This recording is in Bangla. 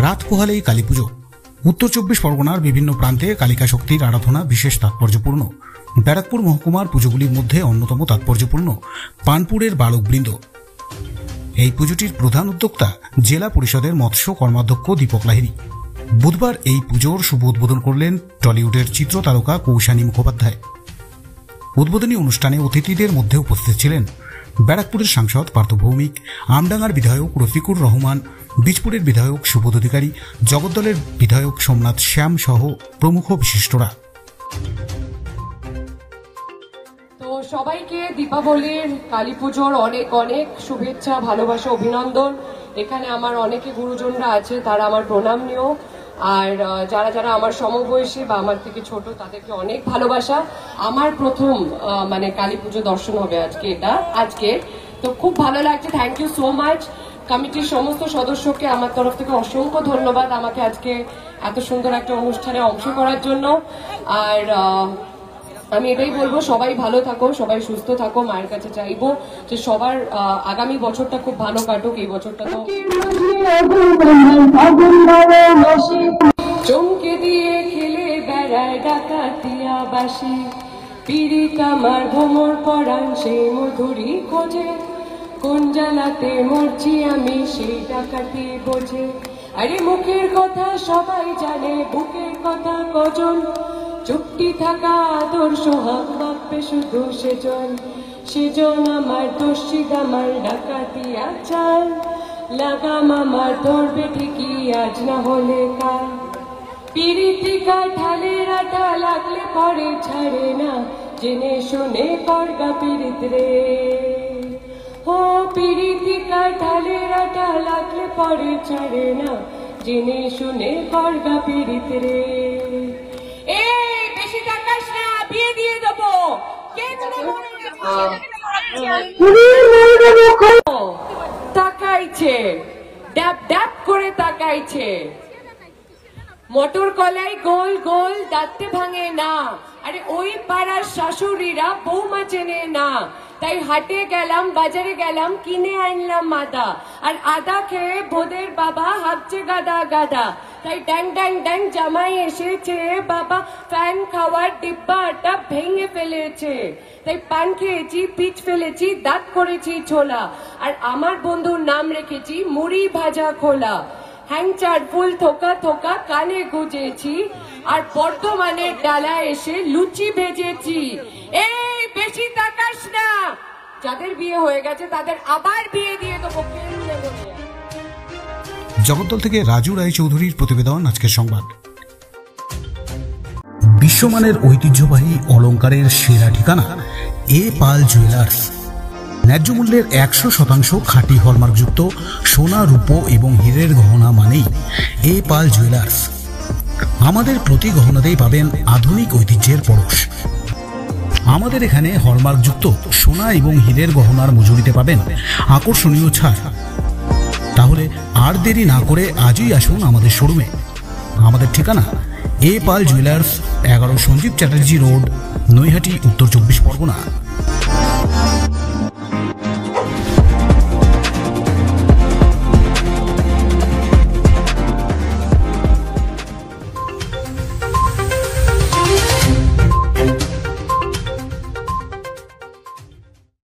রাত পোহালেই কালী পুজো। উত্তর 24 পরগনার বিভিন্ন প্রান্তে কালিকা শক্তির আরাধনা বিশেষ তাৎপর্যপূর্ণ। ব্যারাকপুর মহকুমার পুজোগুলির মধ্যে অন্যতম তাৎপর্যপূর্ণ পানপুরের বালকবৃন্দ। এই পুজোটির প্রধান উদ্যোক্তা জেলা পরিষদের মৎস্য কর্মাধ্যক্ষ দীপক লাহিড়ী। বুধবার এই পুজোর শুভ উদ্বোধন করলেন টলিউডের চিত্র তারকা কৌশানী মুখোপাধ্যায়। উদ্বোধনী অনুষ্ঠানে অতিথিদের মধ্যে উপস্থিত ছিলেন ব্যারাকপুরের সাংসদ পার্থ ভৌমিক, আমডাঙ্গার বিধায়ক রফিকুর রহমান, বীজপুরের বিধায়ক সুবোধ অধিকারী, জগদ্দলের বিধায়ক সোমনাথ শ্যাম সহ প্রমুখ বিশিষ্টরা। তো সবাইকে দীপাবলির কালী পুজোর অনেক অনেক শুভেচ্ছা, ভালোবাসা, অভিনন্দন। এখানে আমার অনেকে গুরুজনরা আছে, তারা আমার প্রণাম নিও। আর যারা যারা আমার সমবয়সী বা আমার থেকে ছোট তাদেরকে অনেক ভালোবাসা। আমার প্রথম কালী পুজো দর্শন হবে আজকে তো খুব ভালো লাগছে। Thank you so much. কমিটির সমস্ত সদস্যকে আমার তরফ থেকে অসংখ্য ধন্যবাদ আমাকে আজকে এত সুন্দর একটা অনুষ্ঠানে অংশ করার জন্য। আর আমি এটাই বলবো, সবাই ভালো থাকো, সবাই সুস্থ থাকো। মায়ের কাছে চাইবো যে সবার আগামী বছরটা খুব ভালো কাটুক। এই বছরটা তো চমকে দিয়ে খেলে বেড়ায় ডাকাতিয়া বাসি, পীড়িত আমার ভ্রমর পরাণ সেই মধুরী খোঁজে, কোন জ্বালাতে মরছি আমি সেই ডাকাতি বোঝে। আরে মুখের কথা সবাই জানে, বুকের কথা কজন, চুপটি থাকা আদর্শ হাত মাপবে শুধু সেজন আমার দোষিত আমার ডাকাতিয়া চাল, লাগাম আমার ধরবে ঠিকই আজ না হলে কাল। পিরিতিকা ঢালের আটা লাগলে পরে ছাড়ে না, জেনে শুনে করগা পীড়িত রে। ও পিরিতিকা ঢালের আটা লাগলে পরে ছাড়ে না, জেনে শুনে করগা পীড়িত রে। বেশি টাকাস না, বিয়ে দিয়ে দেবো। তাকাইছে, ড্যাপ ড্যাপ করে তাকাইছে। মোটর কলাই গোল গোল দাঁতে ভাঙে না, আরে ওই পাড়ার শাশুড়িরা বৌমা চেনে না। তাই হাটে গেলাম, বাজারে গেলাম, কিনে আনলাম মাদা, আর আদা খেয়ে বোদের বাবা হাঁপছে গাদা গাদা। তাই ড্যাং ড্যাং ড্যাং জামাই এসেছে, বাবা ফ্যান খাওয়ার ডিব্বাটা ভেঙে ফেলেছে। তাই পান খেয়েছি, পিচ ফেলেছি, দাঁত করেছি ছোলা, আর আমার বন্ধুর নাম রেখেছি মুড়ি ভাজা খোলা। হ্যাংচার ফুল থোকা থোকা কানে গুজেছি, আর বর্ধমানের ডালা এসে লুচি ভেজেছি। এই বেশি তাকাস না, যাদের বিয়ে হয়ে গেছে তাদের আবার বিয়ে দিয়ে দেবো। জগদ্দল থেকে রাজু রায়চৌধুরীর প্রতিবেদন আজকের সংবাদ। বিশ্বমানের ঐতিহ্যবাহী অলংকারের সেরা ঠিকানা এ পাল জুয়েলার্স। ন্যায্য মূল্যের 100% খাঁটি হলমার্কযুক্ত সোনা, রূপো এবং হীরের গহনা মানেই এ পাল জুয়েলার্স। আমাদের প্রতি গহনাতেই পাবেন আধুনিক ঐতিহ্যের পরশ। আমাদের এখানে হলমার্কযুক্ত সোনা এবং হীরের গহনার মজুরিতে পাবেন আকর্ষণীয় ছাড়। তাহলে আর দেরি না করে আজই আসুন আমাদের শোরুমে। আমাদের ঠিকানা এ পাল জুয়েলার্স, 11 সঞ্জীব চ্যাটার্জি রোড, নৈহাটি, উত্তর 24 পরগনা।